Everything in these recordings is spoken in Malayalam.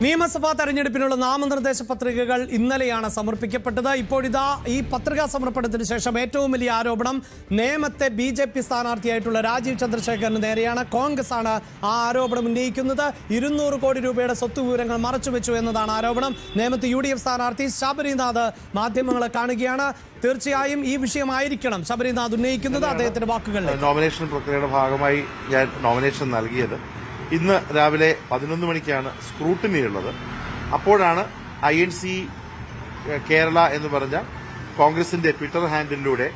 നിയമസഭാ തെരഞ്ഞെടുപ്പിനുള്ള നാമനിർദ്ദേശ പത്രികകൾ ഇന്നലെയാണ് സമർപ്പിക്കപ്പെട്ടത്. ഇപ്പോഴിതാ ഈ പത്രികാ സമർപ്പണത്തിന് ശേഷം ഏറ്റവും വലിയ ആരോപണം നേമത്തെ ബി.ജെ.പി. സ്ഥാനാർത്ഥിയായിട്ടുള്ള രാജീവ് ചന്ദ്രശേഖറിന് നേരെയാണ്. കോൺഗ്രസ് ആണ് ആ ആരോപണം ഉന്നയിക്കുന്നത്. 200 കോടി രൂപയുടെ സ്വത്ത് വിവരങ്ങൾ മറച്ചുവെച്ചു എന്നതാണ് ആരോപണം. നേമത്തെ യു.ഡി.എഫ്. സ്ഥാനാർത്ഥി ശബരിനാഥ് മാധ്യമങ്ങളെ കാണുകയാണ്. തീർച്ചയായും ഈ വിഷയമായിരിക്കണം ശബരിനാഥ് ഉന്നയിക്കുന്നത്. അദ്ദേഹത്തിന്റെ വാക്കുകൾ നോമിനേഷൻ പ്രക്രിയയുടെ ഭാഗമായി ഞാൻ നോമിനേഷൻ നൽകിയത് ഇന്ന് രാവിലെ 11 മണിക്കാണ് സ്ക്രൂട്ടിനി ഉള്ളത്. അപ്പോഴാണ് INC കേരള എന്ന് പറഞ്ഞ കോൺഗ്രസിന്റെ ട്വിറ്റർ ഹാൻഡിലൂടെ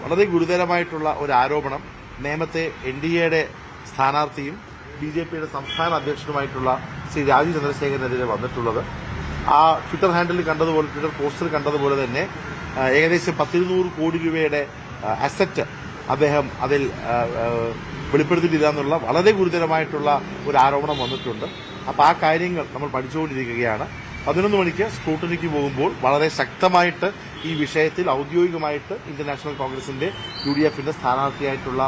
വളരെ ഗുരുതരമായിട്ടുള്ള ഒരു ആരോപണം നേമത്തെ NDAയുടെ സ്ഥാനാർത്ഥിയും BJPയുടെ സംസ്ഥാന അധ്യക്ഷനുമായിട്ടുള്ള ശ്രീ രാജീവ് ചന്ദ്രശേഖരനെതിരെ വന്നിട്ടുള്ളത്. ആ ട്വിറ്റർ ഹാൻഡിൽ കണ്ടതുപോലെ, ട്വിറ്റർ പോസ്റ്റർ കണ്ടതുപോലെ തന്നെ ഏകദേശം 200 കോടി രൂപയുടെ അസറ്റ് അദ്ദേഹം അതിൽ വെളിപ്പെടുത്തിയിട്ടില്ല എന്നുള്ള വളരെ ഗുരുതരമായിട്ടുള്ള ഒരു ആരോപണം വന്നിട്ടുണ്ട്. അപ്പോൾ ആ കാര്യങ്ങൾ നമ്മൾ പഠിച്ചുകൊണ്ടിരിക്കുകയാണ്. 11 മണിക്ക് സ്ക്രൂട്ടനിക്ക് പോകുമ്പോൾ വളരെ ശക്തമായിട്ട് ഈ വിഷയത്തിൽ ഔദ്യോഗികമായിട്ട് ഇന്ത്യൻ നാഷണൽ കോൺഗ്രസിന്റെ UDFന്റെ സ്ഥാനാർത്ഥിയായിട്ടുള്ള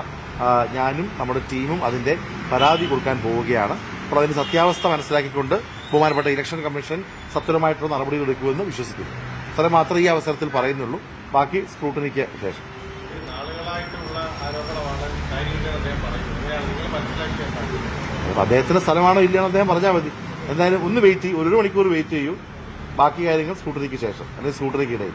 ഞാനും നമ്മുടെ ടീമും അതിന്റെ പരാതി കൊടുക്കാൻ പോവുകയാണ്. അപ്പോൾ അതിന്റെ സത്യാവസ്ഥ മനസ്സിലാക്കിക്കൊണ്ട് ബഹുമാനപ്പെട്ട ഇലക്ഷൻ കമ്മീഷൻ സത്വരമായിട്ടുള്ള നടപടികൾ എടുക്കുമെന്ന് വിശ്വസിക്കുന്നു. അത്ര മാത്രമേ ഈ അവസരത്തിൽ പറയുന്നുള്ളൂ. ബാക്കി സ്ക്രൂട്ടനിക്ക് ശേഷം. അദ്ദേഹത്തിന്റെ സ്ഥലമാണോ ഇല്ലയാണോ അദ്ദേഹം പറഞ്ഞാൽ മതി. എന്തായാലും ഒന്ന് വെയിറ്റ് ചെയ്യും, 1 മണിക്കൂർ വെയിറ്റ് ചെയ്യൂ. ബാക്കി കാര്യങ്ങൾ സ്കൂട്ടറിക്ക് ശേഷം അല്ലെങ്കിൽ സ്കൂട്ടറിക്ക് ഇടയിൽ.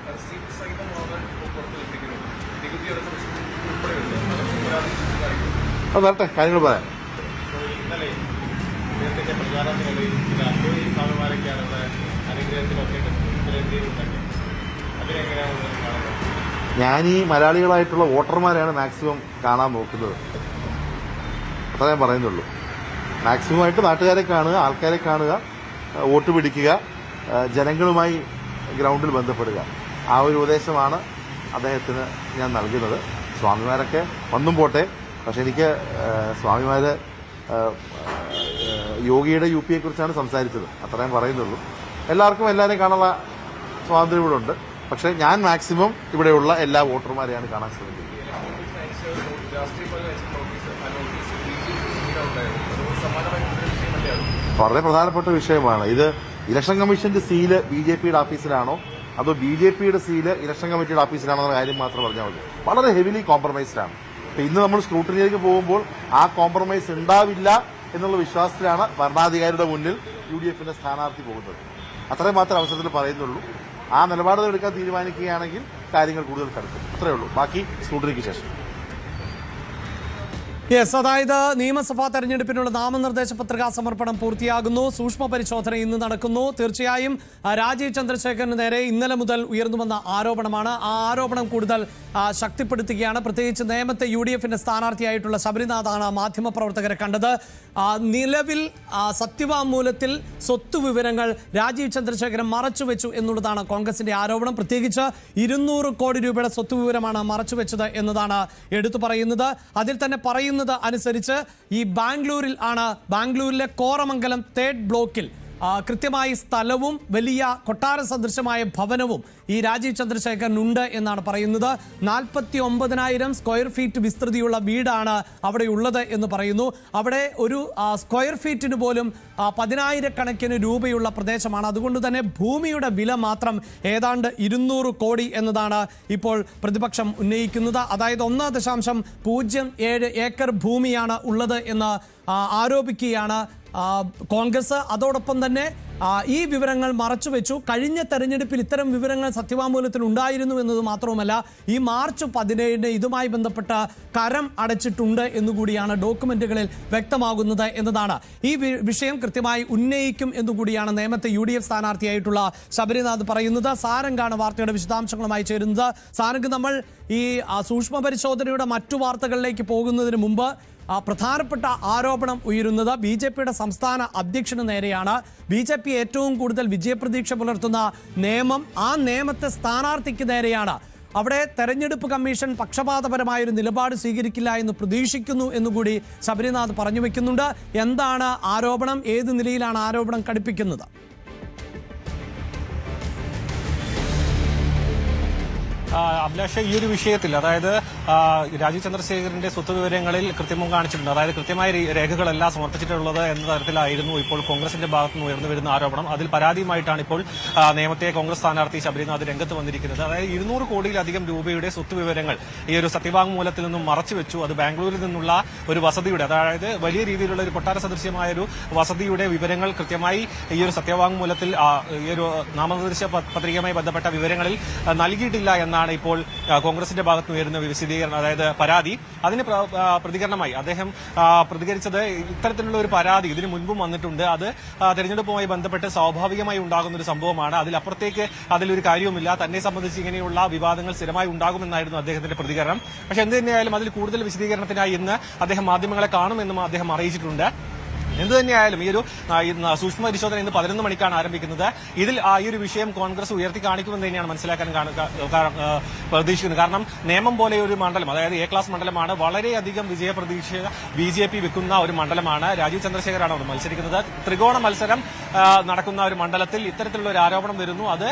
അത് വരട്ടെ, കാര്യങ്ങൾ പറയാം. ഞാൻ ഈ മലയാളികളായിട്ടുള്ള വോട്ടർമാരെയാണ് മാക്സിമം കാണാൻ നോക്കുന്നത്. അത്ര ഞാൻ പറയുന്നുള്ളൂ. മാക്സിമമായിട്ട് നാട്ടുകാരെ കാണുക, ആൾക്കാരെ കാണുക, വോട്ട് പിടിക്കുക, ജനങ്ങളുമായി ഗ്രൗണ്ടിൽ ബന്ധപ്പെടുക. ആ ഒരു ഉപദേശമാണ് അദ്ദേഹത്തിന് ഞാൻ നൽകുന്നത്. സ്വാമിമാരൊക്കെ വന്നും പോട്ടെ, പക്ഷെ എനിക്ക് സ്വാമിമാര് യോഗിയുടെ UPയെ കുറിച്ചാണ് സംസാരിച്ചത്. അത്ര ഞാൻ പറയുന്നുള്ളൂ. എല്ലാവർക്കും എല്ലാവരെയും കാണാനുള്ള സ്വാതന്ത്ര്യം ഇവിടെ ഉണ്ട്. പക്ഷെ ഞാൻ മാക്സിമം ഇവിടെയുള്ള എല്ലാ വോട്ടർമാരെയാണ് കാണാൻ ശ്രമിക്കുന്നത്. വളരെ പ്രധാനപ്പെട്ട വിഷയമാണ് ഇത്. ഇലക്ഷൻ കമ്മീഷന്റെ സീല് BJPയുടെ ഓഫീസിലാണോ അതോ BJPയുടെ സീല് ഇലക്ഷൻ കമ്മിറ്റിയുടെ ഓഫീസിലാണോ എന്ന കാര്യം മാത്രം പറഞ്ഞാൽ മതി. വളരെ ഹെവിലി കോംപ്രമൈസ്ഡ് ആണ്. ഇന്ന് നമ്മൾ സ്ക്രൂട്ടനിയിലേക്ക് പോകുമ്പോൾ ആ കോംപ്രമൈസ് ഉണ്ടാവില്ല എന്നുള്ള വിശ്വാസത്തിലാണ് ഭരണാധികാരിയുടെ മുന്നിൽ UDFന്റെ സ്ഥാനാർത്ഥി പോകുന്നത്. അത്രയും മാത്രം അവസരത്തിൽ പറയുന്നുള്ളൂ. ആ നിലപാടുകൾ എടുക്കാൻ തീരുമാനിക്കുകയാണെങ്കിൽ കാര്യങ്ങൾ കൂടുതൽ കടുക്കും. അത്രയേ ഉള്ളൂ. ബാക്കി സ്ക്രൂട്ടനിക്ക് ശേഷം. അതായത് നിയമസഭാ തെരഞ്ഞെടുപ്പിനുള്ള നാമനിർദ്ദേശ പത്രികാ സമർപ്പണം പൂർത്തിയാകുന്നു. സൂക്ഷ്മ പരിശോധന ഇന്ന് നടക്കുന്നു. തീർച്ചയായും രാജീവ് ചന്ദ്രശേഖരന് നേരെ ഇന്നലെ മുതൽ ഉയർന്നു വന്ന ആരോപണമാണ്. ആ ആരോപണം കൂടുതൽ ശക്തിപ്പെടുത്തുകയാണ്. പ്രത്യേകിച്ച് നേമത്തെ UDFന്റെ സ്ഥാനാർത്ഥിയായിട്ടുള്ള ശബരിനാഥാണ് മാധ്യമപ്രവർത്തകരെ കണ്ടത്. നിലവിൽ സത്യവാങ്മൂലത്തിൽ സ്വത്ത് വിവരങ്ങൾ രാജീവ് ചന്ദ്രശേഖരൻ മറച്ചുവെച്ചു എന്നുള്ളതാണ് കോൺഗ്രസിന്റെ ആരോപണം. പ്രത്യേകിച്ച് 200 കോടി രൂപയുടെ സ്വത്ത് വിവരമാണ് മറച്ചുവെച്ചത് എന്നതാണ് എടുത്തു പറയുന്നത്. അതിൽ തന്നെ പറയുന്നത് അനുസരിച്ച് ഈ ബാംഗ്ലൂരിലെ കോറമംഗലം 3rd ബ്ലോക്കിൽ കൃത്യമായി സ്ഥലവും വലിയ കൊട്ടാര സദൃശമായ ഭവനവും ഈ രാജീവ് ചന്ദ്രശേഖരനുണ്ട് എന്നാണ് പറയുന്നത്. 49,000 സ്ക്വയർ ഫീറ്റ് വിസ്തൃതിയുള്ള വീടാണ് അവിടെ ഉള്ളത് എന്ന് പറയുന്നു. അവിടെ ഒരു സ്ക്വയർ ഫീറ്റിന് പോലും 10,000 കണക്കിന് രൂപയുള്ള പ്രദേശമാണ്. അതുകൊണ്ട് തന്നെ ഭൂമിയുടെ വില മാത്രം ഏതാണ്ട് 200 കോടി എന്നതാണ് ഇപ്പോൾ പ്രതിപക്ഷം ഉന്നയിക്കുന്നത്. അതായത് 1.07 ഏക്കർ ഭൂമിയാണ് ഉള്ളത് എന്ന് ആരോപിക്കുകയാണ് കോൺഗ്രസ്. അതോടൊപ്പം തന്നെ ഈ വിവരങ്ങൾ മറച്ചുവെച്ചു. കഴിഞ്ഞ തെരഞ്ഞെടുപ്പിൽ ഇത്തരം വിവരങ്ങൾ സത്യവാങ്മൂലത്തിൽ ഉണ്ടായിരുന്നു എന്നത് മാത്രവുമല്ല, ഈ മാർച്ച് 17 ഇതുമായി ബന്ധപ്പെട്ട കരം അടച്ചിട്ടുണ്ട് എന്നുകൂടിയാണ് ഡോക്യുമെന്റുകളിൽ വ്യക്തമാകുന്നത് എന്നതാണ്. ഈ വിഷയം കൃത്യമായി ഉന്നയിക്കും എന്നുകൂടിയാണ് നേമത്തെ UDF സ്ഥാനാർത്ഥിയായിട്ടുള്ള ശബരിനാഥ് പറയുന്നത്. സാരംഗാണ് വാർത്തയുടെ വിശദാംശങ്ങളുമായി ചേരുന്നത്. സാരംഗ്, നമ്മൾ ഈ സൂക്ഷ്മ പരിശോധനയുടെ മറ്റു വാർത്തകളിലേക്ക് പോകുന്നതിന് മുമ്പ് പ്രധാനപ്പെട്ട ആരോപണം ഉയരുന്നത് BJPയുടെ സംസ്ഥാന അധ്യക്ഷന് നേരെയാണ്. BJP ഏറ്റവും കൂടുതൽ വിജയപ്രതീക്ഷ പുലർത്തുന്ന ആ നേമത്തെ സ്ഥാനാർത്ഥിക്ക് നേരെയാണ്. അവിടെ തെരഞ്ഞെടുപ്പ് കമ്മീഷൻ പക്ഷപാതപരമായൊരു നിലപാട് സ്വീകരിക്കില്ല എന്ന് പ്രതീക്ഷിക്കുന്നു എന്നുകൂടി ശബരിനാഥ് പറഞ്ഞു വെക്കുന്നുണ്ട്. എന്താണ് ആരോപണം? ഏത് നിലയിലാണ് ആരോപണം കടുപ്പിക്കുന്നത്? അഭിലാഷ്, ഈ ഒരു വിഷയത്തിൽ അതായത് രാജീവ് ചന്ദ്രശേഖരന്റെ സ്വത്ത് വിവരങ്ങളിൽ കൃത്രിമം കാണിച്ചിട്ടുണ്ട്, അതായത് കൃത്യമായ രേഖകളെല്ലാം സമർപ്പിച്ചിട്ടുള്ളത് എന്ന തരത്തിലായിരുന്നു ഇപ്പോൾ കോൺഗ്രസിന്റെ ഭാഗത്തുനിന്ന് ഉയർന്നു വരുന്ന ആരോപണം. അതിൽ പരാതിയുമായിട്ടാണ് ഇപ്പോൾ നേമത്തെ കോൺഗ്രസ് സ്ഥാനാർത്ഥി ശബരിനാഥ് രംഗത്ത് വന്നിരിക്കുന്നത്. അതായത് 200 കോടിയിലധികം രൂപയുടെ സ്വത്ത് വിവരങ്ങൾ ഈ ഒരു സത്യവാങ്മൂലത്തിൽ നിന്നും മറച്ചുവെച്ചു. അത് ബാംഗ്ലൂരിൽ നിന്നുള്ള ഒരു വസതിയുടെ, അതായത് വലിയ രീതിയിലുള്ള ഒരു കൊട്ടാര സദൃശ്യമായ ഒരു വസതിയുടെ വിവരങ്ങൾ കൃത്യമായി ഈ ഒരു സത്യവാങ്മൂലത്തിൽ ഈ ഒരു നാമനിർദ്ദേശ പത്രികയുമായി ബന്ധപ്പെട്ട വിവരങ്ങളിൽ നൽകിയിട്ടില്ല എന്നാണ് ഇപ്പോൾ കോൺഗ്രസിന്റെ ഭാഗത്ത് ഉയരുന്ന വിശദീകരണം, അതായത് പരാതി. അതിന് പ്രതികരണമായി അദ്ദേഹം പ്രതികരിച്ചത് ഇത്തരത്തിലുള്ള ഒരു പരാതി ഇതിനു മുൻപും വന്നിട്ടുണ്ട്, അത് തെരഞ്ഞെടുപ്പുമായി ബന്ധപ്പെട്ട് സ്വാഭാവികമായി ഉണ്ടാകുന്ന ഒരു സംഭവമാണ്, അതിലപ്പുറത്തേക്ക് അതിലൊരു കാര്യവുമില്ല, തന്നെ സംബന്ധിച്ച് ഇങ്ങനെയുള്ള വിവാദങ്ങൾ സ്ഥിരമായി ഉണ്ടാകുമെന്നായിരുന്നു അദ്ദേഹത്തിന്റെ പ്രതികരണം. പക്ഷെ എന്ത് തന്നെയായാലും അതിൽ കൂടുതൽ വിശദീകരണത്തിനായി ഇന്ന് അദ്ദേഹം മാധ്യമങ്ങളെ കാണുമെന്നും അദ്ദേഹം അറിയിച്ചിട്ടുണ്ട്. എന്ത് തന്നെയായാലും ഈ ഒരു സൂക്ഷ്മ പരിശോധന ഇന്ന് 11 മണിക്കാണ് ആരംഭിക്കുന്നത്. ഇതിൽ ഈ ഒരു വിഷയം കോൺഗ്രസ് ഉയർത്തി കാണിക്കുമെന്ന് തന്നെയാണ് മനസ്സിലാക്കാൻ പ്രതീക്ഷിക്കുന്നത്. കാരണം നേമം പോലെ ഒരു മണ്ഡലം, അതായത് എ ക്ലാസ് മണ്ഡലമാണ്, വളരെയധികം വിജയപ്രതീക്ഷ BJP വെക്കുന്ന ഒരു മണ്ഡലമാണ്. രാജീവ് ചന്ദ്രശേഖരാണ് അവിടെ മത്സരിക്കുന്നത്. ത്രികോണ മത്സരം നടക്കുന്ന ഒരു മണ്ഡലത്തിൽ ഇത്തരത്തിലുള്ള ഒരു ആരോപണം വരുന്നു. അത്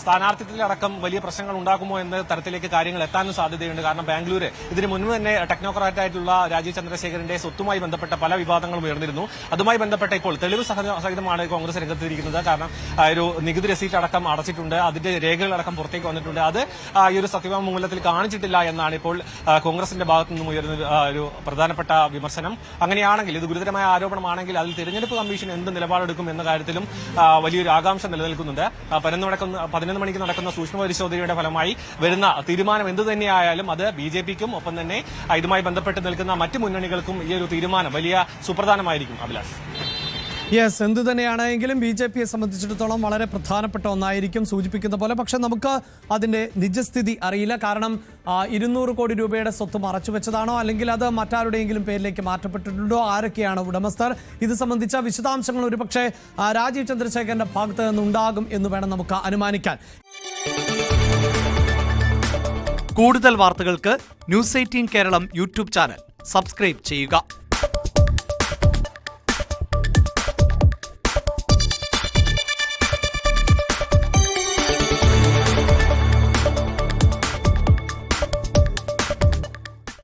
സ്ഥാനാർത്ഥിത്വത്തിലടക്കം വലിയ പ്രശ്നങ്ങൾ ഉണ്ടാക്കുമോ എന്ന തരത്തിലേക്ക് കാര്യങ്ങൾ എത്താനും സാധ്യതയുണ്ട്. കാരണം ബാംഗ്ലൂർ ഇതിന് മുൻപ് തന്നെ ടെക്നോക്രാറ്റായിട്ടുള്ള രാജീവ് ചന്ദ്രശേഖരന്റെ സ്വത്തുമായി ബന്ധപ്പെട്ട പല വിവാദങ്ങളും ഉയർന്നിരുന്നു. അതുമായി ബന്ധപ്പെട്ട ഇപ്പോൾ തെളിവ് സഹിതമാണ് കോൺഗ്രസ് രംഗത്തിരിക്കുന്നത്. കാരണം ഒരു നികുതി രസീറ്റ് അടക്കം അടച്ചിട്ടുണ്ട്, അതിന്റെ രേഖകളടക്കം പുറത്തേക്ക് വന്നിട്ടുണ്ട്. അത് ഈ ഒരു സത്യവാങ്മൂലത്തിൽ കാണിച്ചിട്ടില്ല എന്നാണ് ഇപ്പോൾ കോൺഗ്രസിന്റെ ഭാഗത്തു നിന്നും ഉയർന്ന ഒരു പ്രധാനപ്പെട്ട വിമർശനം. അങ്ങനെയാണെങ്കിൽ ഇത് ഗുരുതരമായ ആരോപണമാണെങ്കിൽ അതിൽ തെരഞ്ഞെടുപ്പ് കമ്മീഷൻ എന്ത് നിലപാടെടുക്കും എന്ന കാര്യത്തിലും വലിയൊരു ആകാംക്ഷ നിലനിൽക്കുന്നുണ്ട്. 11 മണിക്ക് നടക്കുന്ന സൂക്ഷ്മ പരിശോധനയുടെ ഫലമായി വരുന്ന തീരുമാനം എന്തു തന്നെയായാലും അത് BJPക്കും ഒപ്പം തന്നെ ഇതുമായി ബന്ധപ്പെട്ട് നിൽക്കുന്ന മറ്റ് മുന്നണികൾക്കും ഈ ഒരു തീരുമാനം വലിയ സുപ്രധാനമായിരിക്കും. അഭിലാഷ്, യെസ്, എന്തു തന്നെയാണെങ്കിലും BJPയെ സംബന്ധിച്ചിടത്തോളം വളരെ പ്രധാനപ്പെട്ട ഒന്നായിരിക്കും സൂചിപ്പിക്കുന്ന പോലെ. പക്ഷെ നമുക്ക് അതിന്റെ നിജസ്ഥിതി അറിയില്ല. കാരണം 200 കോടി രൂപയുടെ സ്വത്ത് മറച്ചുവെച്ചതാണോ അല്ലെങ്കിൽ അത് മറ്റാരുടെയെങ്കിലും പേരിലേക്ക് മാറ്റപ്പെട്ടിട്ടുണ്ടോ, ആരൊക്കെയാണ് ഉടമസ്ഥർ, ഇത് സംബന്ധിച്ച വിശദാംശങ്ങൾ ഒരുപക്ഷെ രാജീവ് ചന്ദ്രശേഖരന്റെ ഭാഗത്ത് നിന്നുണ്ടാകും എന്ന് വേണം നമുക്ക് അനുമാനിക്കാൻ. കൂടുതൽ വാർത്തകൾക്ക് News 18 Keralam YouTube channel subscribe ചെയ്യുക.